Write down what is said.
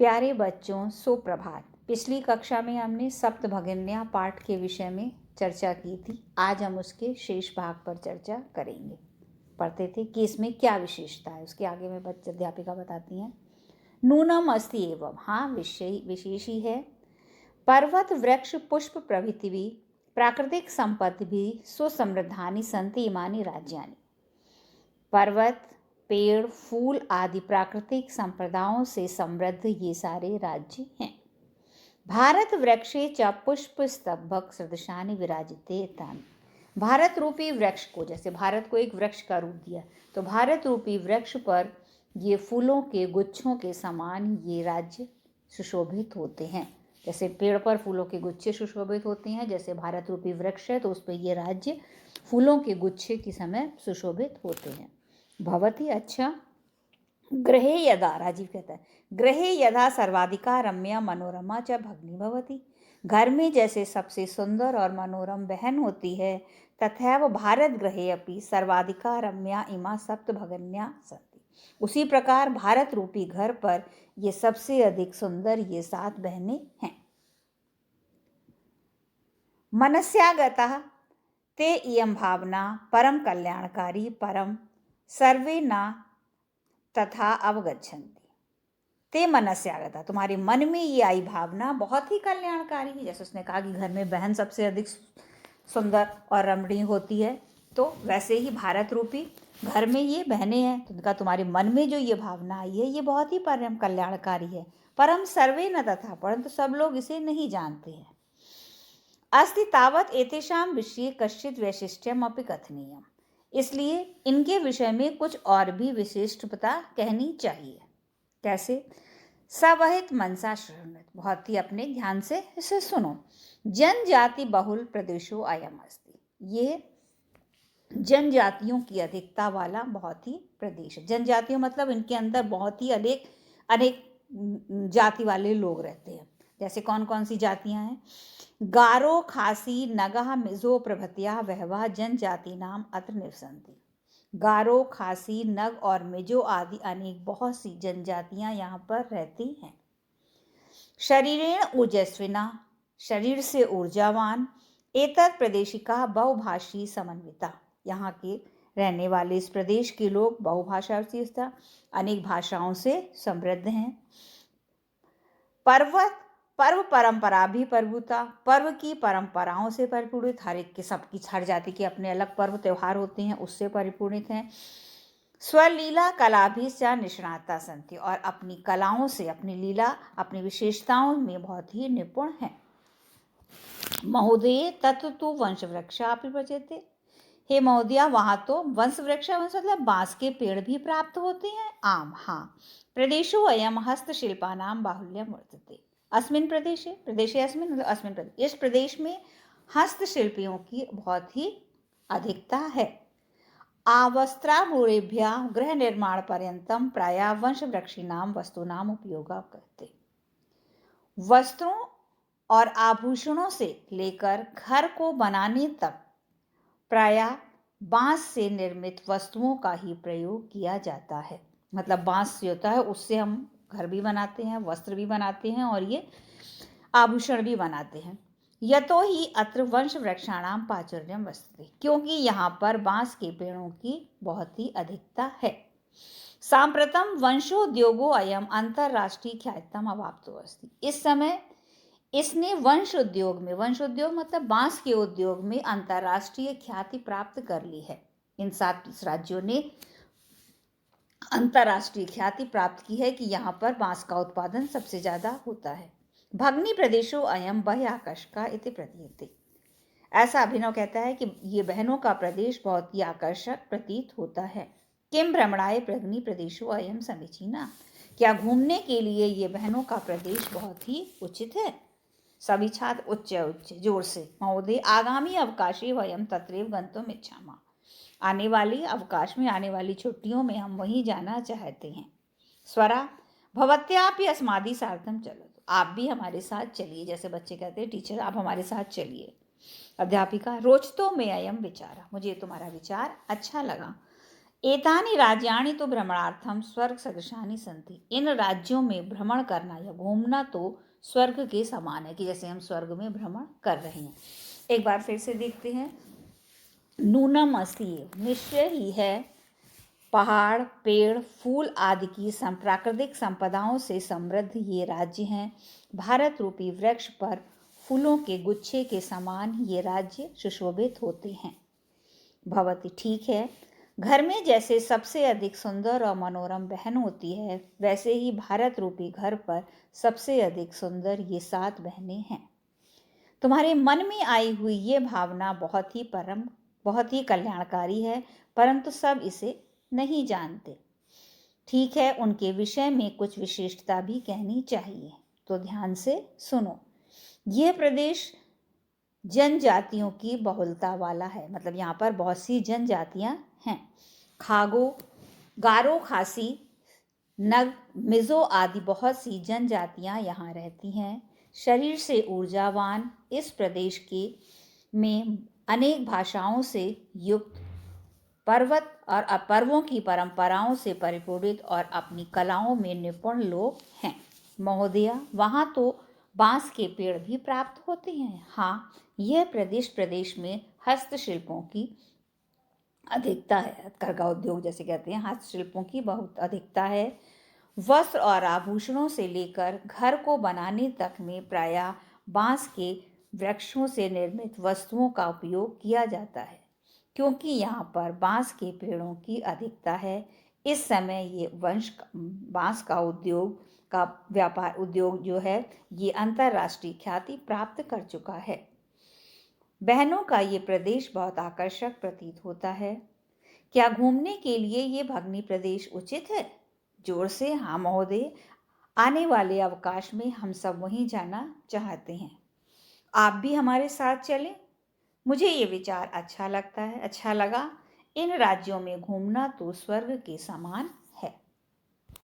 प्यारे बच्चों, सुप्रभात। पिछली कक्षा में हमने सप्तभगिन्या पाठ के विषय में चर्चा की थी। आज हम उसके शेष भाग पर चर्चा करेंगे। पढ़ते थे कि इसमें क्या विशेषता है। उसके आगे में अध्यापिका बताती हैं, नूनम अस्ति एवं, हाँ विशेष ही है। पर्वत वृक्ष पुष्प प्रभृति भी प्राकृतिक संपत्ति भी सुसमृद्धानि सन्ति इमानि राज्यानि। पर्वत, पेड़, फूल आदि प्राकृतिक संपदाओं से समृद्ध ये सारे राज्य हैं। भारत वृक्षे च पुष्प स्तंभक सदृशानि विराजिते तानि। भारत रूपी वृक्ष को, जैसे भारत को एक वृक्ष का रूप दिया, तो भारत रूपी वृक्ष पर ये फूलों के गुच्छों के समान ये राज्य सुशोभित होते हैं। जैसे पेड़ पर फूलों के गुच्छे सुशोभित होते हैं, जैसे भारत रूपी वृक्ष है तो उस पर ये राज्य फूलों के गुच्छे के समय सुशोभित होते हैं। भवती, अच्छा। गृहे यदा, राजीव कहता है, गृहे यदा सर्वाधिका रम्या मनोरमा च भगिनी भवती। घर में जैसे सबसे सुंदर और मनोरम बहन होती है, तथैव भारत गृहे अपि सर्वाधिका रम्या इमा सप्त भगिन्या सन्ति। उसी प्रकार भारत रूपी घर पर ये सबसे अधिक सुंदर ये 7 बहनें हैं। मनस्यागतः ते इयं भावना परम कल्याणकारी परम सर्वे न तथा अवगच्छन्ति। ते मनस्यागता, तुम्हारे मन में ये आई भावना बहुत ही कल्याणकारी है। जैसे उसने कहा कि घर में बहन सबसे अधिक सुंदर और रमणीय होती है, तो वैसे ही भारत रूपी घर में ये बहनें हैं, तो उनका तुम्हारे मन में जो ये भावना आई है ये बहुत ही परम कल्याणकारी है। परम सर्वे न तथा, परंतु सब लोग इसे नहीं जानते हैं। अस्ति तावत एतेषां विषये कश्चित् वैशिष्ट्यम अपि कथनीयम्। इसलिए इनके विषय में कुछ और भी विशिष्टता कहनी चाहिए। कैसे? सवहित मनसा शृण्वत, बहुत ही अपने ध्यान से इसे सुनो। जनजाति बहुल प्रदेशो अयम अस्ति। ये जनजातियों की अधिकता वाला बहुत ही प्रदेश है। जनजातियों मतलब इनके अंदर बहुत ही अनेक जाति वाले लोग रहते हैं। जैसे कौन कौन सी जातियां हैं? गारो, खासी, नगा, मिजो प्रभृतिया वहवा जनजाति नाम अत्र निवसन्ति। गारो, खासी, नग और मिजो आदि अनेक बहुत सी जनजातियां यहाँ पर रहती हैं। शरीरेण ऊर्जस्विना, शरीर से ऊर्जावान, एतत् प्रदेशिका बहुभाषी समन्विता। यहाँ के रहने वाले इस प्रदेश के लोग बहुभाषा से, अनेक भाषाओं से समृद्ध हैं। पर्व परंपरा भी प्रभुता, पर्व की परंपराओं से परिपूर्णित, हर जाति के अपने अलग पर्व त्योहार होते हैं, उससे परिपूर्णित हैं। स्वलीला कला भी च निष्णाता संति, और अपनी कलाओं से, अपनी लीला, अपनी विशेषताओं में बहुत ही निपुण हैं। महोदय तत्व तो वंश वृक्षा प्रचेते। हे महोदया, वहाँ तो वंश मतलब बांस के पेड़ भी प्राप्त होते हैं। आम, हाँ। प्रदेशो अयम हस्तशिल्पानां बाहुल्यम वर्तते। अस्मिन् प्रदेशे, प्रदेशे अस्मिन् मतलब अस्मिन् प्रदेश, इस प्रदेश में हस्तशिल्पियों की बहुत ही अधिकता है। आवस्त्रामूलेभ्यः गृह निर्माण पर्यंतम प्रायः वंश वृक्षीणाम वस्तूनाम उपयोग करते। वस्त्रों और आभूषणों से लेकर घर को बनाने तक प्रायः बांस से निर्मित वस्तुओं का ही प्रयोग किया जाता है। मतलब बांस से होता है, उससे हम घर भी बनाते हैं, वस्त्र भी बनाते हैं और ये आभूषण भी बनाते हैं। यतो ही अत्र वंश वृक्षाणाम प्राचुर्यम वर्तते, क्योंकि यहाँ पर बांस के पेड़ों की बहुत ही अधिकता है। सांप्रतम वंशोद्योगो अयम अंतरराष्ट्रीय ख्यातम अवाप्तो अस्ति। इस समय इसने वंश उद्योग मतलब बांस के उद्योग में अंतरराष्ट्रीय ख्याति प्राप्त कर ली है। इन 7 राज्यों ने अंतरराष्ट्रीय ख्याति प्राप्त की है कि यहाँ पर बांस का उत्पादन सबसे ज्यादा होता है। भग्नी प्रदेशो अयम बह्याकर्षका इति प्रतीयते। ऐसा अभिनव कहता है कि ये बहनों का प्रदेश बहुत ही आकर्षक प्रतीत होता है। किम भ्रमणाय भग्नी प्रदेशो अयम समीचीना। क्या घूमने के लिए ये बहनों का प्रदेश बहुत ही उचित है? सभी छात्र उच्च जोर से। महोदय, आगामी अवकाशे वयम तत्रैव गन्तुम इच्छामः। आने वाली अवकाश में, आने वाली छुट्टियों में हम वहीं जाना चाहते हैं। स्वरा भवत्यापि अस्मादि सार्धम चलो, आप भी हमारे साथ चलिए। जैसे बच्चे कहते हैं, टीचर आप हमारे साथ चलिए। अध्यापिका, रोचतो में अयम विचारा, मुझे तुम्हारा विचार अच्छा लगा। एतानि राज्यानि तो भ्रमणार्थम स्वर्ग सदृशानि सन्ति। इन राज्यों में भ्रमण करना या घूमना तो स्वर्ग के समान है, कि जैसे हम स्वर्ग में भ्रमण कर रहे हैं। एक बार फिर से देखते हैं। नूनम अस्ति एव, निश्चय ही है, पहाड़, पेड़, फूल आदि की प्राकृतिक संपदाओं से समृद्ध ये राज्य हैं। भारत रूपी वृक्ष पर फूलों के गुच्छे के समान ये राज्य सुशोभित होते हैं। भवती, ठीक है, घर में जैसे सबसे अधिक सुंदर और मनोरम बहन होती है, वैसे ही भारत रूपी घर पर सबसे अधिक सुंदर ये 7 बहनें हैं। तुम्हारे मन में आई हुई ये भावना बहुत ही कल्याणकारी है, परंतु सब इसे नहीं जानते। ठीक है, उनके विषय में कुछ विशेषता भी कहनी चाहिए, तो ध्यान से सुनो। यह प्रदेश जनजातियों की बहुलता वाला है, मतलब यहाँ पर बहुत सी जनजातियाँ हैं। गारो, खासी, नग, मिज़ो आदि बहुत सी जनजातियाँ यहाँ रहती हैं। शरीर से ऊर्जावान इस प्रदेश के में अनेक भाषाओं से युक्त, पर्वत और अपर्वों की परंपराओं से परिपूरित और अपनी कलाओं में निपुण लोग हैं। महोदया, वहाँ तो बांस के पेड़ भी प्राप्त होते हैं। हाँ, यह प्रदेश में हस्तशिल्पों की अधिकता है। हथकरघा उद्योग जैसे कहते हैं, हस्तशिल्पों की बहुत अधिकता है। वस्त्र और आभूषणों से लेकर घर को बनाने तक में प्रायः बांस के वृक्षों से निर्मित वस्तुओं का उपयोग किया जाता है। क्योंकि यहाँ पर बांस के पेड़ों की अधिकता है, इस समय ये बांस का उद्योग जो है, ये अंतर्राष्ट्रीय ख्याति प्राप्त कर चुका है। बहनों का ये प्रदेश बहुत आकर्षक प्रतीत होता है। क्या घूमने के लिए ये भगनी प्रदेश उचित है? जोर से हाँ महोदय, आने वाले अवकाश में हम सब वहीं जाना चाहते हैं। आप भी हमारे साथ चलें। मुझे ये विचार अच्छा लगा। इन राज्यों में घूमना तो स्वर्ग के समान